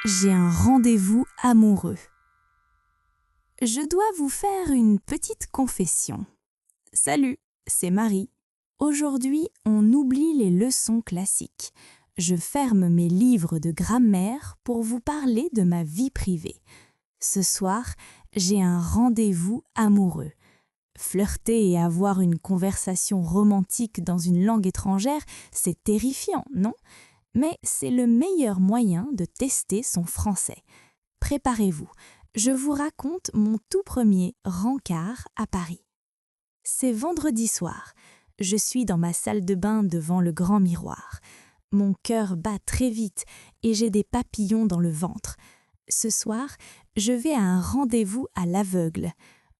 J'ai un rendez-vous amoureux. Je dois vous faire une petite confession. Salut, c'est Marie. Aujourd'hui, on oublie les leçons classiques. Je ferme mes livres de grammaire pour vous parler de ma vie privée. Ce soir, j'ai un rendez-vous amoureux. Flirter et avoir une conversation romantique dans une langue étrangère, c'est terrifiant, non ? Mais c'est le meilleur moyen de tester son français. Préparez-vous, je vous raconte mon tout premier rencard à Paris. C'est vendredi soir. Je suis dans ma salle de bain devant le grand miroir. Mon cœur bat très vite et j'ai des papillons dans le ventre. Ce soir, je vais à un rendez-vous à l'aveugle.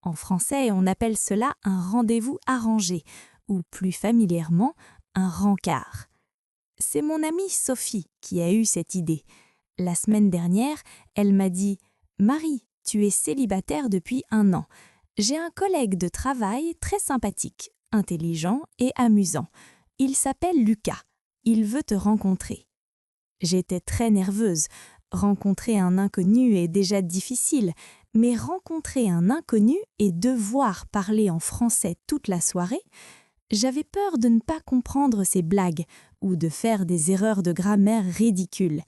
En français, on appelle cela un rendez-vous arrangé, ou plus familièrement, un rencard. C'est mon amie Sophie qui a eu cette idée. La semaine dernière, elle m'a dit « Marie, tu es célibataire depuis 1 an. J'ai un collègue de travail très sympathique, intelligent et amusant. Il s'appelle Lucas. Il veut te rencontrer. » J'étais très nerveuse. Rencontrer un inconnu est déjà difficile, mais rencontrer un inconnu et devoir parler en français toute la soirée, j'avais peur de ne pas comprendre ses blagues ou de faire des erreurs de grammaire ridicules.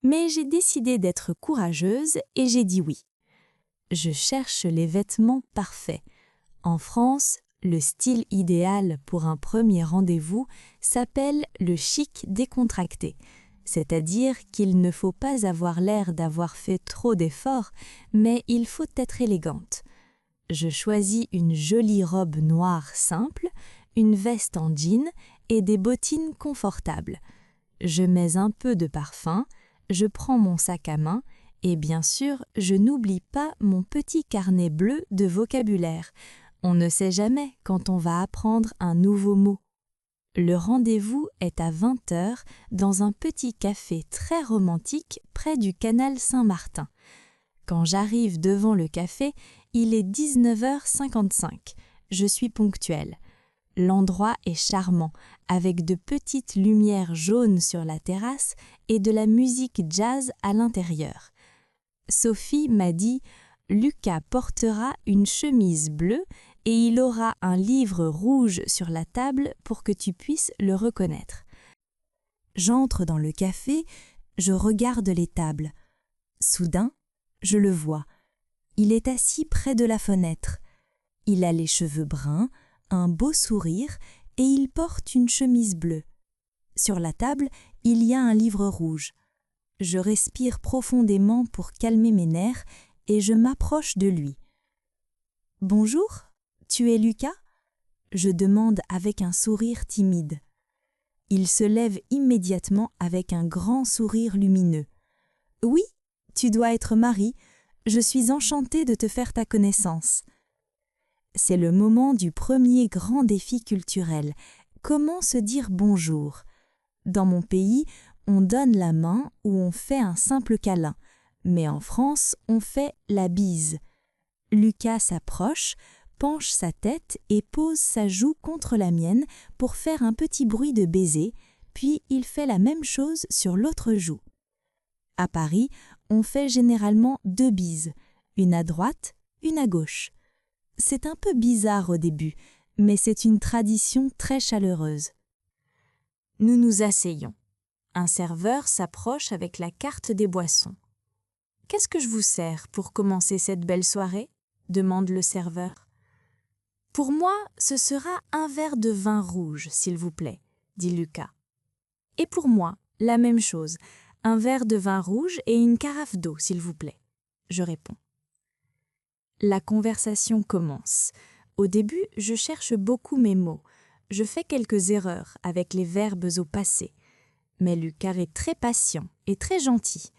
Mais j'ai décidé d'être courageuse et j'ai dit oui. Je cherche les vêtements parfaits. En France, le style idéal pour un premier rendez-vous s'appelle le chic décontracté, c'est-à-dire qu'il ne faut pas avoir l'air d'avoir fait trop d'efforts, mais il faut être élégante. Je choisis une jolie robe noire simple, une veste en jean et des bottines confortables. Je mets un peu de parfum, je prends mon sac à main et bien sûr, je n'oublie pas mon petit carnet bleu de vocabulaire. On ne sait jamais quand on va apprendre un nouveau mot. Le rendez-vous est à 20h dans un petit café très romantique près du canal Saint-Martin. Quand j'arrive devant le café, il est 19h55. Je suis ponctuelle. L'endroit est charmant, avec de petites lumières jaunes sur la terrasse et de la musique jazz à l'intérieur. Sophie m'a dit « Lucas portera une chemise bleue et il aura un livre rouge sur la table pour que tu puisses le reconnaître. » J'entre dans le café, je regarde les tables. Soudain, je le vois. Il est assis près de la fenêtre. Il a les cheveux bruns, un beau sourire et il porte une chemise bleue. Sur la table, il y a un livre rouge. Je respire profondément pour calmer mes nerfs et je m'approche de lui. « Bonjour, tu es Lucas ?» Je demande avec un sourire timide. Il se lève immédiatement avec un grand sourire lumineux. « Oui, tu dois être Marie. Je suis enchantée de te faire ta connaissance. » C'est le moment du premier grand défi culturel. Comment se dire bonjour ? Dans mon pays, on donne la main ou on fait un simple câlin. Mais en France, on fait la bise. Lucas s'approche, penche sa tête et pose sa joue contre la mienne pour faire un petit bruit de baiser, puis il fait la même chose sur l'autre joue. À Paris, on fait généralement 2 bises, une à droite, une à gauche. C'est un peu bizarre au début, mais c'est une tradition très chaleureuse. Nous nous asseyons. Un serveur s'approche avec la carte des boissons. « Qu'est-ce que je vous sers pour commencer cette belle soirée ?» demande le serveur. « Pour moi, ce sera un verre de vin rouge, s'il vous plaît, » dit Lucas. « Et pour moi, la même chose, un verre de vin rouge et une carafe d'eau, s'il vous plaît, » je réponds. La conversation commence. Au début, je cherche beaucoup mes mots. Je fais quelques erreurs avec les verbes au passé. Mais Lucas est très patient et très gentil.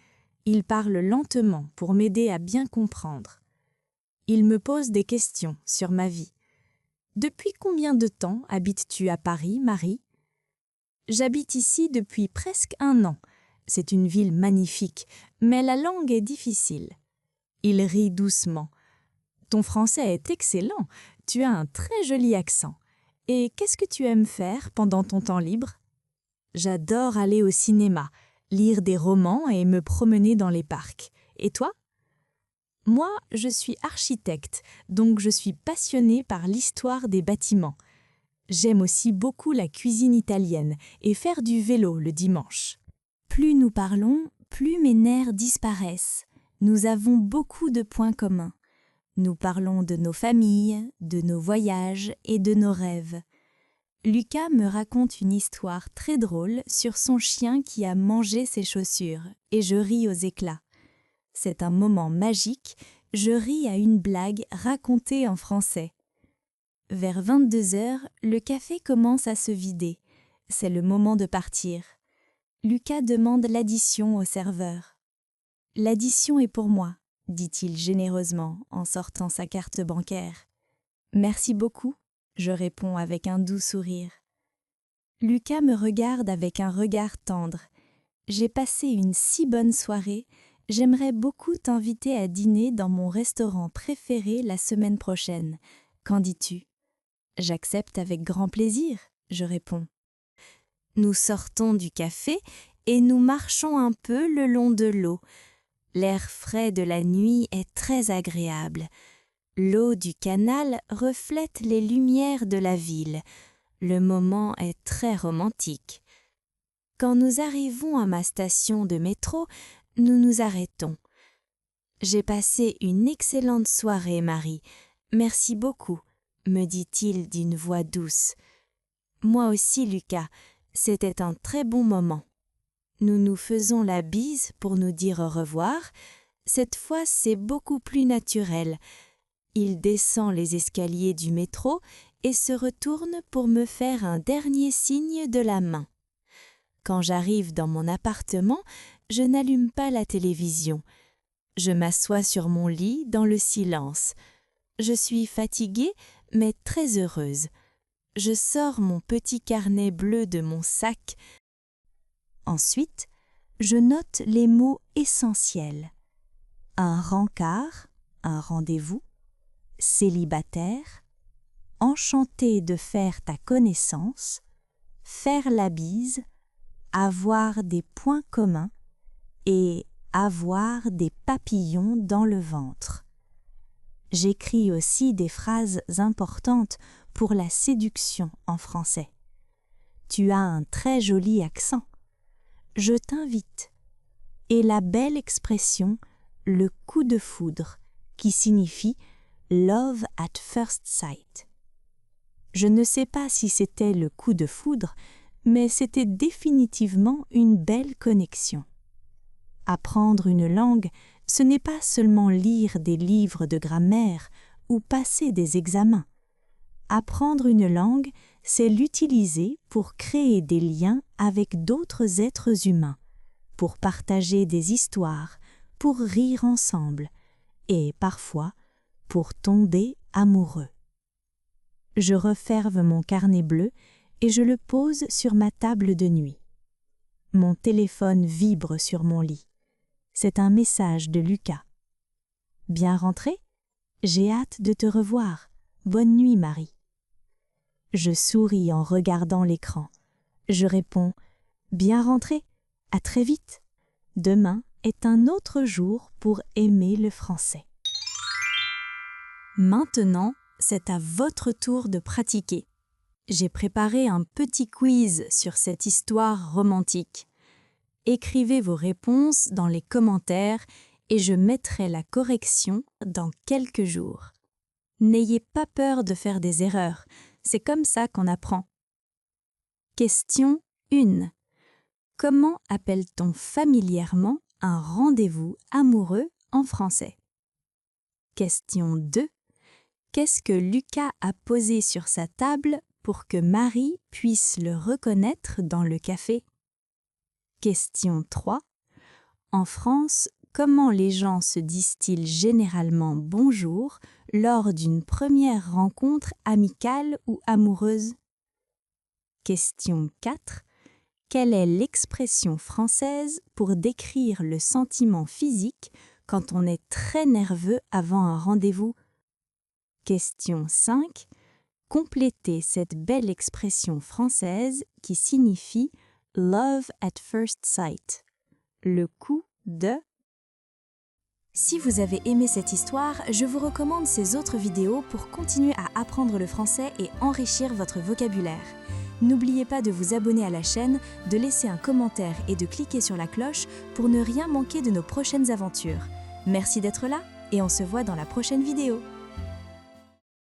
Il parle lentement pour m'aider à bien comprendre. Il me pose des questions sur ma vie. « Depuis combien de temps habites-tu à Paris, Marie ?» « J'habite ici depuis presque 1 an. C'est une ville magnifique, mais la langue est difficile. » Il rit doucement. « Ton français est excellent, tu as un très joli accent. Et qu'est-ce que tu aimes faire pendant ton temps libre ?»« J'adore aller au cinéma. lire des romans et me promener dans les parcs. Et toi? Moi, je suis architecte, donc je suis passionnée par l'histoire des bâtiments. J'aime aussi beaucoup la cuisine italienne et faire du vélo le dimanche. Plus nous parlons, plus mes nerfs disparaissent. Nous avons beaucoup de points communs. Nous parlons de nos familles, de nos voyages et de nos rêves. Lucas me raconte une histoire très drôle sur son chien qui a mangé ses chaussures et je ris aux éclats. C'est un moment magique, je ris à une blague racontée en français. Vers 22h, le café commence à se vider. C'est le moment de partir. Lucas demande l'addition au serveur. « L'addition est pour moi », dit-il généreusement en sortant sa carte bancaire. « Merci beaucoup », je réponds avec un doux sourire. Lucas me regarde avec un regard tendre. « J'ai passé une si bonne soirée, j'aimerais beaucoup t'inviter à dîner dans mon restaurant préféré la semaine prochaine. Qu'en dis-tu ? » « J'accepte avec grand plaisir », je réponds. Nous sortons du café et nous marchons un peu le long de l'eau. L'air frais de la nuit est très agréable. L'eau du canal reflète les lumières de la ville. Le moment est très romantique. Quand nous arrivons à ma station de métro, nous nous arrêtons. « J'ai passé une excellente soirée, Marie. Merci beaucoup, » me dit-il d'une voix douce. « Moi aussi, Lucas, c'était un très bon moment. » Nous nous faisons la bise pour nous dire au revoir. Cette fois, c'est beaucoup plus naturel. Il descend les escaliers du métro et se retourne pour me faire un dernier signe de la main. Quand j'arrive dans mon appartement, je n'allume pas la télévision. Je m'assois sur mon lit dans le silence. Je suis fatiguée, mais très heureuse. Je sors mon petit carnet bleu de mon sac. Ensuite, je note les mots essentiels. Un rencard, un rendez-vous, célibataire, enchanté de faire ta connaissance, faire la bise, avoir des points communs et avoir des papillons dans le ventre. J'écris aussi des phrases importantes pour la séduction en français. Tu as un très joli accent. Je t'invite. Et la belle expression « le coup de foudre » qui signifie « love at first sight ». Je ne sais pas si c'était le coup de foudre, mais c'était définitivement une belle connexion. Apprendre une langue, ce n'est pas seulement lire des livres de grammaire ou passer des examens. Apprendre une langue, c'est l'utiliser pour créer des liens avec d'autres êtres humains, pour partager des histoires, pour rire ensemble et parfois pour tomber amoureux. Je referme mon carnet bleu et je le pose sur ma table de nuit. Mon téléphone vibre sur mon lit. C'est un message de Lucas. « Bien rentré ? J'ai hâte de te revoir. Bonne nuit, Marie. » Je souris en regardant l'écran. Je réponds « Bien rentré, à très vite. Demain est un autre jour pour aimer le français. » Maintenant, c'est à votre tour de pratiquer. J'ai préparé un petit quiz sur cette histoire romantique. Écrivez vos réponses dans les commentaires et je mettrai la correction dans quelques jours. N'ayez pas peur de faire des erreurs, c'est comme ça qu'on apprend. Question 1. Comment appelle-t-on familièrement un rendez-vous amoureux en français? Question 2. Qu'est-ce que Lucas a posé sur sa table pour que Marie puisse le reconnaître dans le café? Question 3. En France, comment les gens se disent-ils généralement bonjour lors d'une première rencontre amicale ou amoureuse? Question 4. Quelle est l'expression française pour décrire le sentiment physique quand on est très nerveux avant un rendez-vous? Question 5. Complétez cette belle expression française qui signifie « love at first sight ». Le coup de... Si vous avez aimé cette histoire, je vous recommande ces autres vidéos pour continuer à apprendre le français et enrichir votre vocabulaire. N'oubliez pas de vous abonner à la chaîne, de laisser un commentaire et de cliquer sur la cloche pour ne rien manquer de nos prochaines aventures. Merci d'être là et on se voit dans la prochaine vidéo.